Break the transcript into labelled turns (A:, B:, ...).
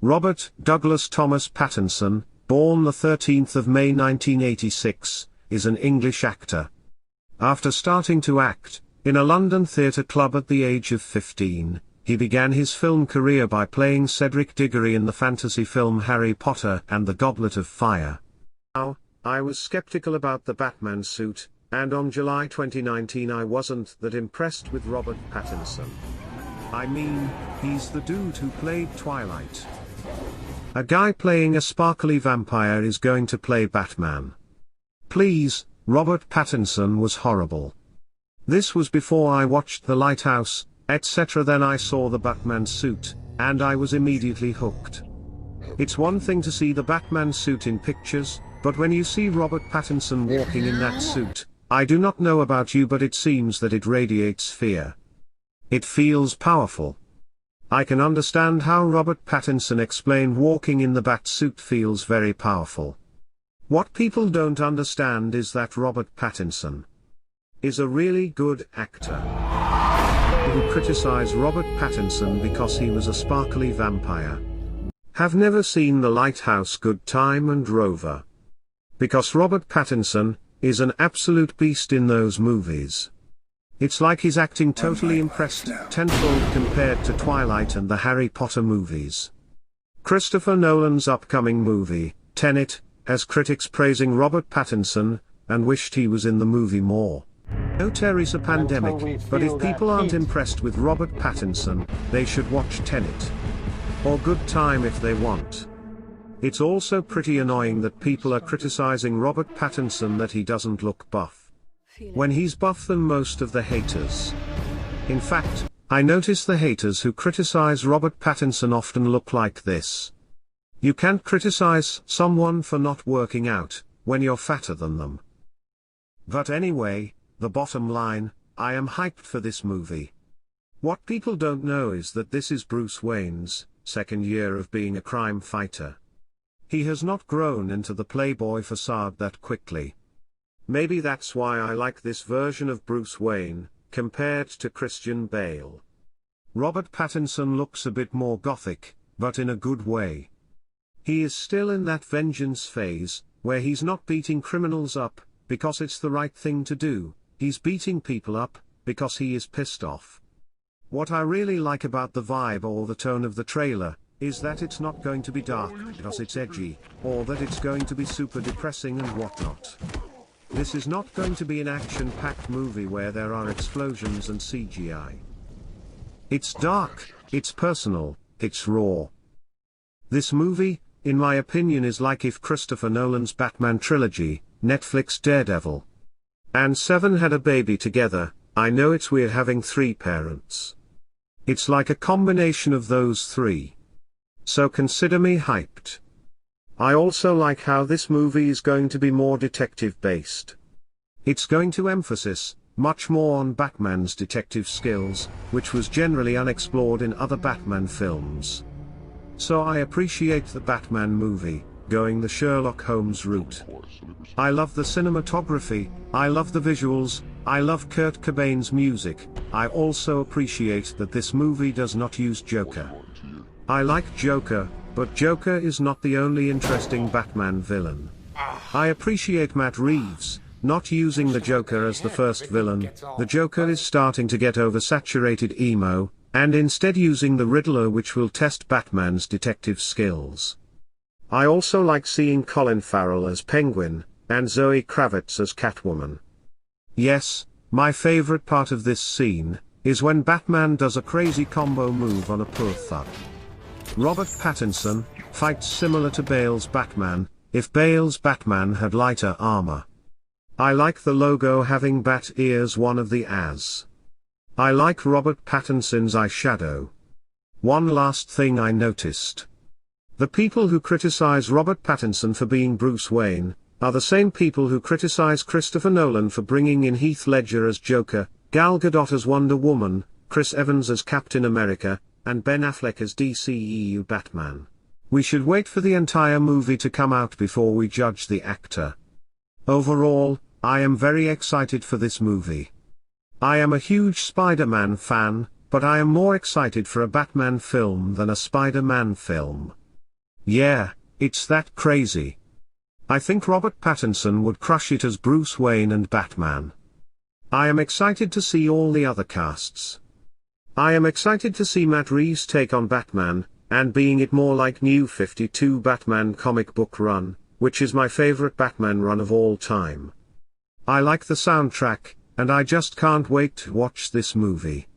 A: Robert Douglas Thomas Pattinson, born the 13th of May 1986, is an English actor. After starting to act in a London theatre club at the age of 15, he began his film career by playing Cedric Diggory in the fantasy film Harry Potter and the Goblet of Fire. Now, I was skeptical about the Batman suit, and on July 2019 I wasn't that impressed with Robert Pattinson. I mean, he's the dude who played Twilight. A guy playing a sparkly vampire is going to play Batman. Please, Robert Pattinson was horrible. This was before I watched The Lighthouse, etc. Then I saw the Batman suit, and I was immediately hooked. It's one thing to see the Batman suit in pictures, but when you see Robert Pattinson walking in that suit, I do not know about you, but it seems that it radiates fear. It feels powerful. I can understand how Robert Pattinson explained walking in the bat suit feels very powerful. What people don't understand is that Robert Pattinson is a really good actor. Who criticize Robert Pattinson because he was a sparkly vampire have never seen The Lighthouse, Good Time and Rover. Because Robert Pattinson is an absolute beast in those movies. It's like he's acting totally impressed tenfold compared to Twilight and the Harry Potter movies. Christopher Nolan's upcoming movie, Tenet, has critics praising Robert Pattinson, and wished he was in the movie more. No, Terry's a pandemic, but if people aren't impressed with Robert Pattinson, they should watch Tenet. Or Good Time if they want. It's also pretty annoying that people are criticizing Robert Pattinson that he doesn't look buff, when he's buff than most of the haters. In fact, I notice the haters who criticize Robert Pattinson often look like this. You can't criticize someone for not working out, when you're fatter than them. But anyway, the bottom line, I am hyped for this movie. What people don't know is that this is Bruce Wayne's second year of being a crime fighter. He has not grown into the playboy facade that quickly. Maybe that's why I like this version of Bruce Wayne, compared to Christian Bale. Robert Pattinson looks a bit more gothic, but in a good way. He is still in that vengeance phase, where he's not beating criminals up, because it's the right thing to do, he's beating people up, because he is pissed off. What I really like about the vibe or the tone of the trailer, is that it's not going to be dark because it's edgy, or that it's going to be super depressing and whatnot. This is not going to be an action-packed movie where there are explosions and CGI. It's dark, it's personal, it's raw. This movie, in my opinion, is like if Christopher Nolan's Batman trilogy, Netflix Daredevil, and Seven had a baby together. I know it's weird having three parents. It's like a combination of those three. So consider me hyped. I also like how this movie is going to be more detective-based. It's going to emphasize much more on Batman's detective skills, which was generally unexplored in other Batman films. So I appreciate the Batman movie, going the Sherlock Holmes route. I love the cinematography, I love the visuals, I love Kurt Cobain's music. I also appreciate that this movie does not use Joker. I like Joker, but Joker is not the only interesting Batman villain. I appreciate Matt Reeves not using the Joker as the first villain. The Joker is starting to get oversaturated emo, and instead using the Riddler, which will test Batman's detective skills. I also like seeing Colin Farrell as Penguin, and Zoe Kravitz as Catwoman. Yes, my favorite part of this scene is when Batman does a crazy combo move on a poor thug. Robert Pattinson fights similar to Bale's Batman, if Bale's Batman had lighter armor. I like the logo having bat ears, one of the as. I like Robert Pattinson's eyeshadow. One last thing I noticed. The people who criticize Robert Pattinson for being Bruce Wayne, are the same people who criticize Christopher Nolan for bringing in Heath Ledger as Joker, Gal Gadot as Wonder Woman, Chris Evans as Captain America, and Ben Affleck as DCEU Batman. We should wait for the entire movie to come out before we judge the actor. Overall, I am very excited for this movie. I am a huge Spider-Man fan, but I am more excited for a Batman film than a Spider-Man film. Yeah, it's that crazy. I think Robert Pattinson would crush it as Bruce Wayne and Batman. I am excited to see all the other casts. I am excited to see Matt Reeves' take on Batman, and being it more like New 52 Batman comic book run, which is my favorite Batman run of all time. I like the soundtrack, and I just can't wait to watch this movie.